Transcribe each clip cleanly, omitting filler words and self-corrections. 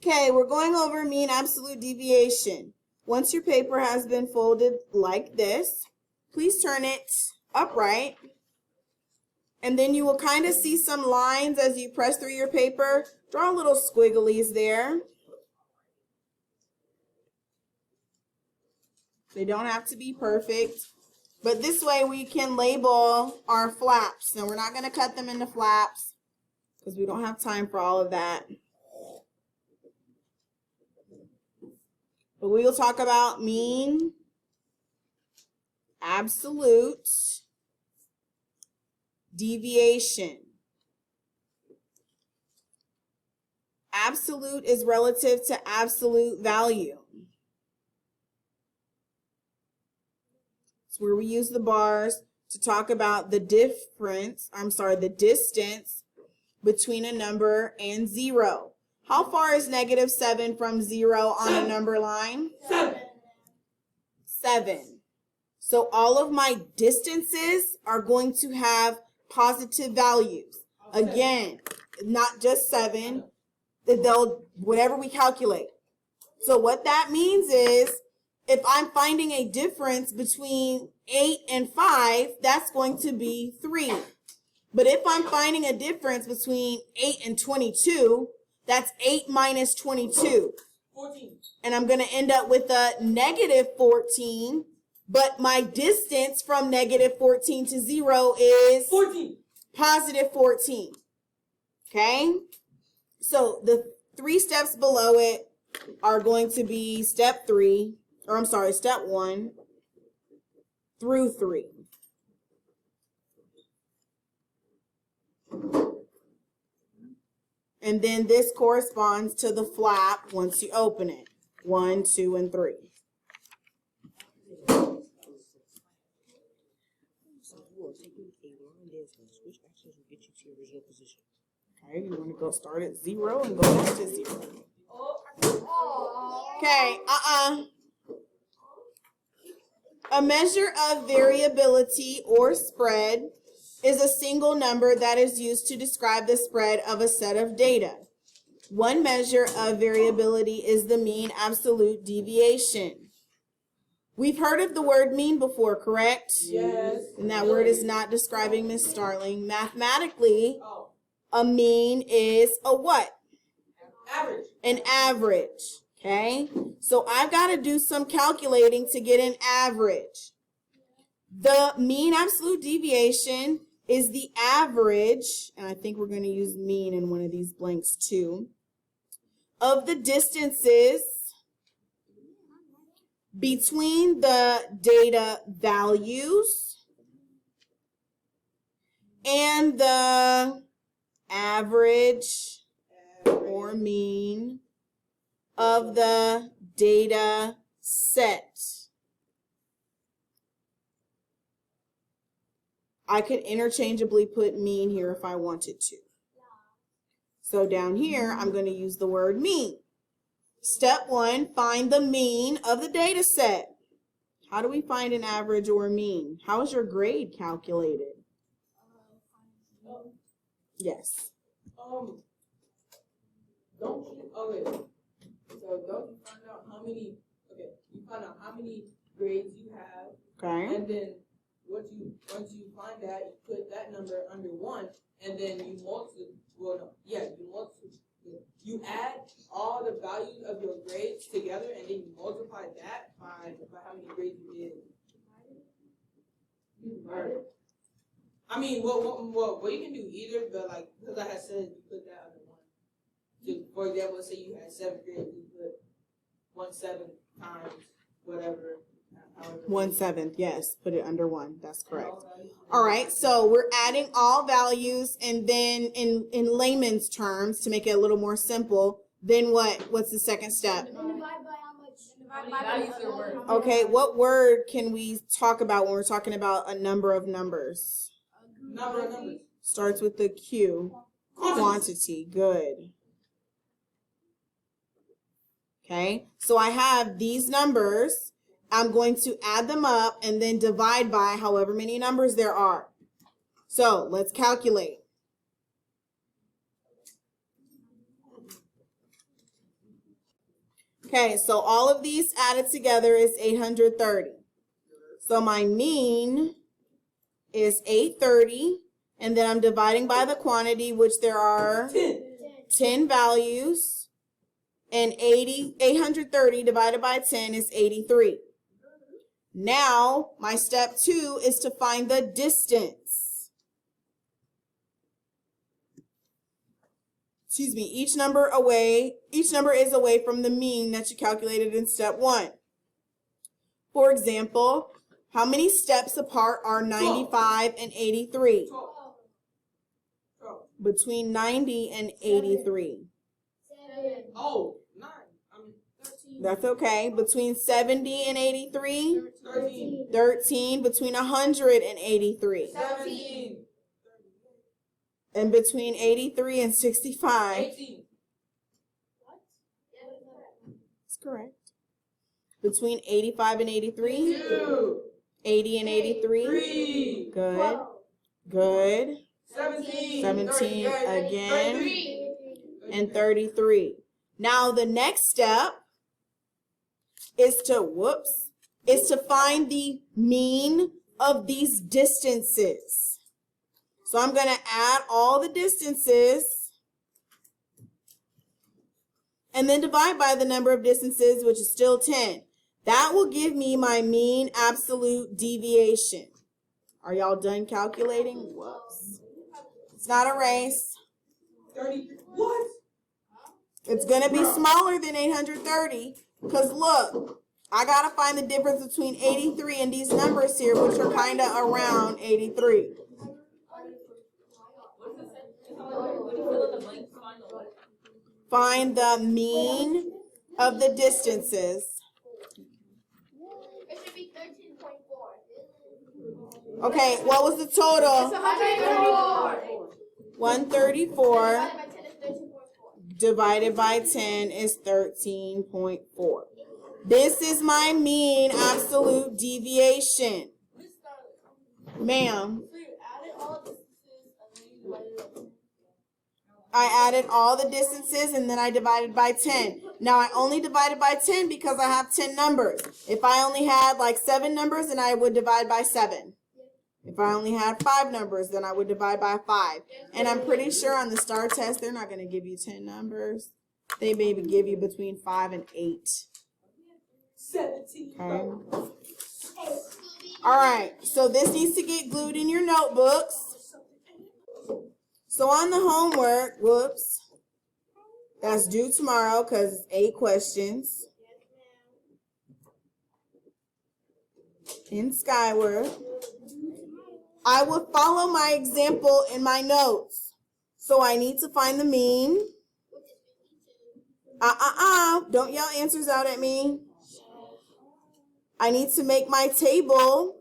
Okay, we're going over mean absolute deviation. Once your paper has been folded like this, please turn it upright. And then you will kind of see some lines as you press through your paper. Draw little squigglies there. They don't have to be perfect. But this way we can label our flaps. Now we're not going to cut them into flaps because we don't have time for all of that. But we will talk about mean, absolute, deviation. Absolute is relative to absolute value. It's where we use the bars to talk about the distance between a number and 0. How far is -7 from 0 on a number line? 7. So all of my distances are going to have positive values. Again, not just 7. They'll, whatever we calculate. So what that means is, if I'm finding a difference between 8 and 5, that's going to be 3. But if I'm finding a difference between 8 and 22, that's 8 minus 22. 14. And I'm going to end up with a -14, but my distance from -14 to 0 is 14. positive 14. Okay? So the 3 steps below it are going to be step 1 through 3. And then this corresponds to the flap once you open it. 1, 2, and 3. Okay, you want to go start at 0 and go back to 0. Okay, A measure of variability or spread is a single number that is used to describe the spread of a set of data. One measure of variability is the mean absolute deviation. We've heard of the word mean before, correct? Yes. And that word is not describing Miss Starling. Mathematically, a mean is a what? Average. An average. Okay? So I've got to do some calculating to get an average. The mean absolute deviation is the average, and I think we're going to use mean in one of these blanks too, of the distances between the data values and the average or mean of the data set. I could interchangeably put mean here if I wanted to. So down here, I'm going to use the word mean. Step 1, find the mean of the data set. How do we find an average or a mean? How is your grade calculated? Yes. Don't you, okay, so don't you find out how many, you find out how many grades you have. Okay. And then once you find that, you put that number under 1, and then you you add all the values of your grades together, and then you multiply that by how many grades you did. I mean, well, you can do either, but like, because I had said you put that under 1. So, for example, let's say you had 7th grade, you put 1/7 times whatever. 1/7, yes, put it under 1. That's correct. All right, so we're adding all values, and then in layman's terms, to make it a little more simple, then what? What's the second step? And divide by how much values are worth. Okay, what word can we talk about when we're talking about a number of numbers? Number of numbers. Starts with the Q. Quantity. Good. Okay, so I have these numbers. I'm going to add them up and then divide by however many numbers there are. So let's calculate. Okay, so all of these added together is 830. So my mean is 830, and then I'm dividing by the quantity, which there are 10 values, and 830 divided by 10 is 83. Now, my step 2 is to find the distance. Excuse me, each number is away from the mean that you calculated in step 1. For example, how many steps apart are 95 and 83? 12. Between 90 and 83. Oh, 9. I mean, 13. That's okay. Between 70 and 83? 13. 13. Between 100 and 83. 17. And between 83 and 65? 18. That's correct. Between 85 and 83? 2. 80 and 83? 3. Good. Good. 17. 17 again. 33. And 33. Now the next step is to find the mean of these distances. So I'm going to add all the distances and then divide by the number of distances, which is still 10. That will give me my mean absolute deviation. Are y'all done calculating? Whoops. It's not a race. 30. What? It's going to be smaller than 830 because look, I got to find the difference between 83 and these numbers here, which are kind of around 83. Find the mean of the distances. It should be 13.4. Okay, what was the total? 134. 134 Divided by 10 is 13.4. divided by 10 is 13.4. This is my mean absolute deviation. Ma'am, I added all the distances and then I divided by 10. Now I only divided by 10 because I have 10 numbers. If I only had like 7 numbers, then I would divide by 7. If I only had 5 numbers, then I would divide by 5. And I'm pretty sure on the STAR test, they're not going to give you 10 numbers. They maybe give you between 5 and 8. 17. Okay. All right, so this needs to get glued in your notebooks. So on the homework, that's due tomorrow because it's 8 questions. In Skyward. I will follow my example in my notes. So I need to find the mean. Don't yell answers out at me. I need to make my table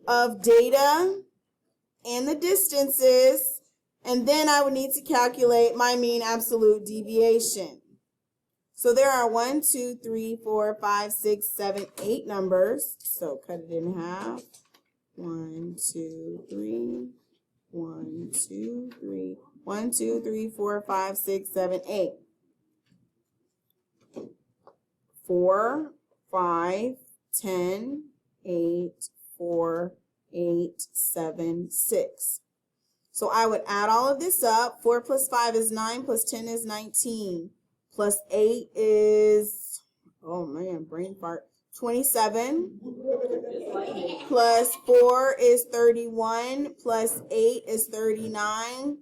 of data and the distances, and then I would need to calculate my mean absolute deviation. So there are 1, 2, 3, 4, 5, 6, 7, 8 numbers. So cut it in half. 1, 2, 3, 1, 2, 3, 1, 2, 3, 4, 5, 6, 7, 8. 4, 5, 10, 8, 4, 8, 7, 6. So I would add all of this up. 4 plus 5 is 9, plus 10 is 19, plus 8 is, oh man, brain fart, 27, plus 4 is 31, plus 8 is 39,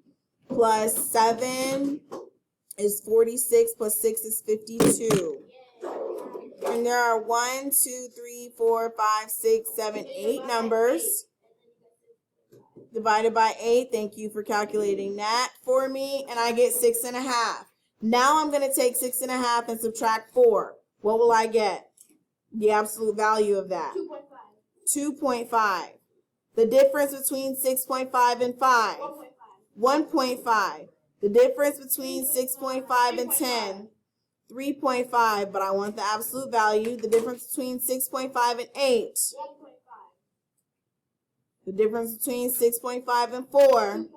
plus 7 is 46, plus 6 is 52. And there are 1, 2, 3, 4, 5, 6, 7, 8 numbers. Divided by 8. Thank you for calculating that for me. And I get 6.5. Now I'm going to take 6.5 and subtract 4. What will I get? The absolute value of that. 2.5. 2.5. The difference between 6.5 and 5. 1.5. The difference between 6.5 and 10. 3.5, but I want the absolute value. The difference between 6.5 and 8. 1.5. The difference between 6.5 and 4. 2.5.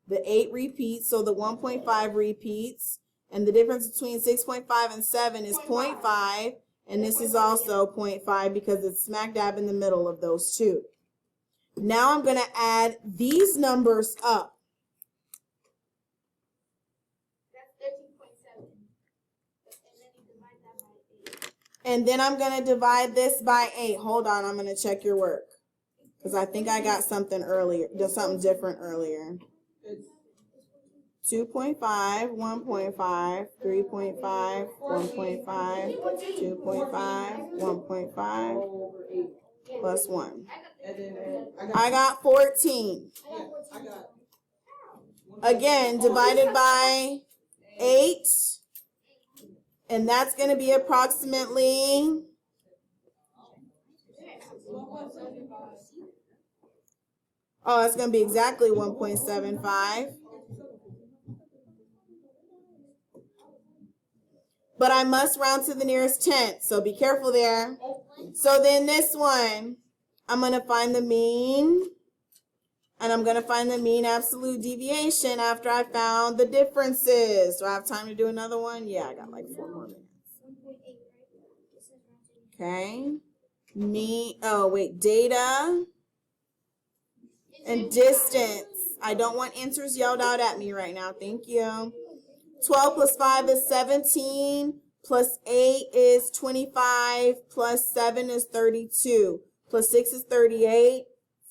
The 8 repeats, so the 1.5 repeats. And the difference between 6.5 and 7 is 0.5. And this is also 0.5 because it's smack dab in the middle of those two. Now I'm going to add these numbers up. That's 13.7. And then I'm going to divide this by 8. Hold on, I'm going to check your work. Because I think I got something earlier, something different earlier. 2.5, 1.5, 3.5, 1.5, 2.5, 1.5, plus 1. I got 14. Again, divided by 8. And that's going to be approximately 1.75. But I must round to the nearest tenth, so be careful there. So then this one, I'm going to find the mean, and I'm going to find the mean absolute deviation after I found the differences. Do I have time to do another one? Yeah, I got like 4 more minutes. Okay. Data and distance. I don't want answers yelled out at me right now. Thank you. 12 plus 5 is 17, plus 8 is 25, plus 7 is 32, plus 6 is 38,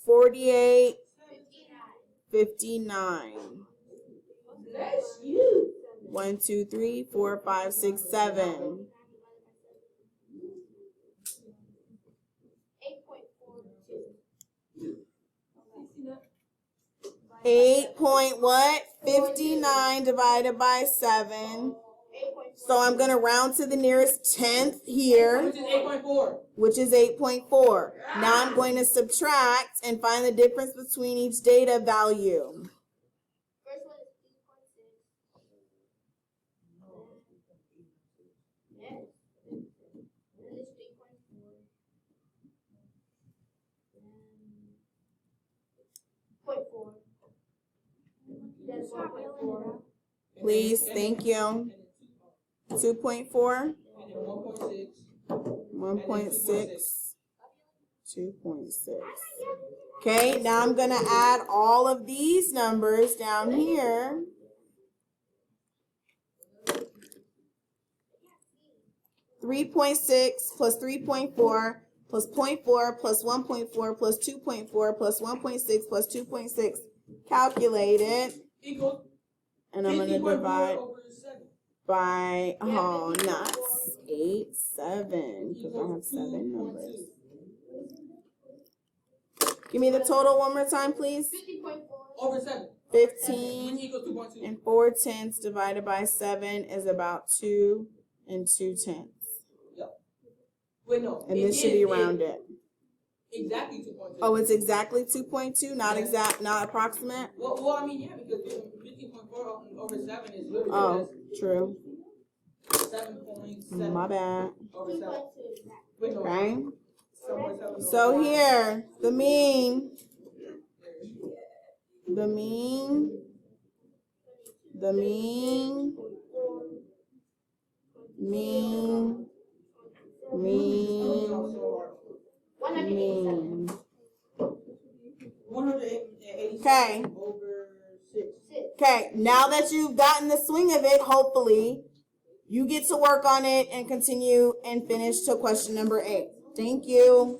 48, 59. 1, 2, 3, 4, 5, 6, 7. 59 divided by 7. So I'm going to round to the nearest tenth here, which is 8.4. Now I'm going to subtract and find the difference between each data value. First one is 3.6. Then it's 3.4. 0.4. That's 1.4. Please, thank you. 2.4, 1.6, 2.6. Okay, now I'm going to add all of these numbers down here. 3.6 plus 3.4 plus 0.4 plus 1.4 plus 2.4 plus 1.6 plus 2.6. Calculate it. And I'm going to divide by, not 8, 7, because I have 7 numbers. Give me the total one more time, please. 15 and 4/10 divided by 7 is about 2 and 2/10. And this should be rounded. Exactly 2.2. Oh, it's exactly 2.2, not exact, not approximate. Well, I mean, yeah, because 15.4 over 7 is literally true. 7.7. My bad. Over 7. Okay. So here, the mean, mean, Okay. Okay, now that you've gotten the swing of it, hopefully, you get to work on it and continue and finish to question number 8. Thank you.